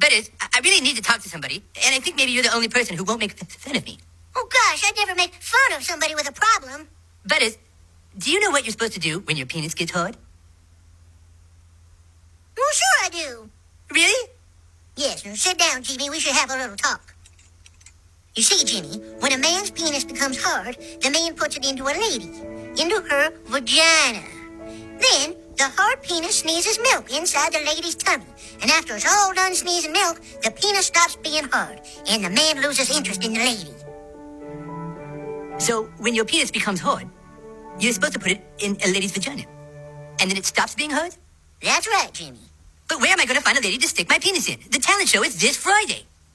Butters, I really need to talk to somebody, and I think maybe you're the only person who won't make fun of me. Oh, gosh, I'd never make fun of somebody with a problem. Butters, do you know what you're supposed to do when your penis gets hard? Well, sure I do. Really? Yes, now sit down, Jimmy. We should have a little talk. You see, Jimmy, when a man's penis becomes hard, the man puts it into a lady, into her vagina. Then, the hard penis sneezes milk inside the lady's tummy. And after it's all done sneezing milk, the penis stops being hard, and the man loses interest in the lady. So, when your penis becomes hard, you're supposed to put it in a lady's vagina. And then it stops being hard? That's right, Jimmy. But where am I going to find a lady to stick my penis in? The talent show is this Friday.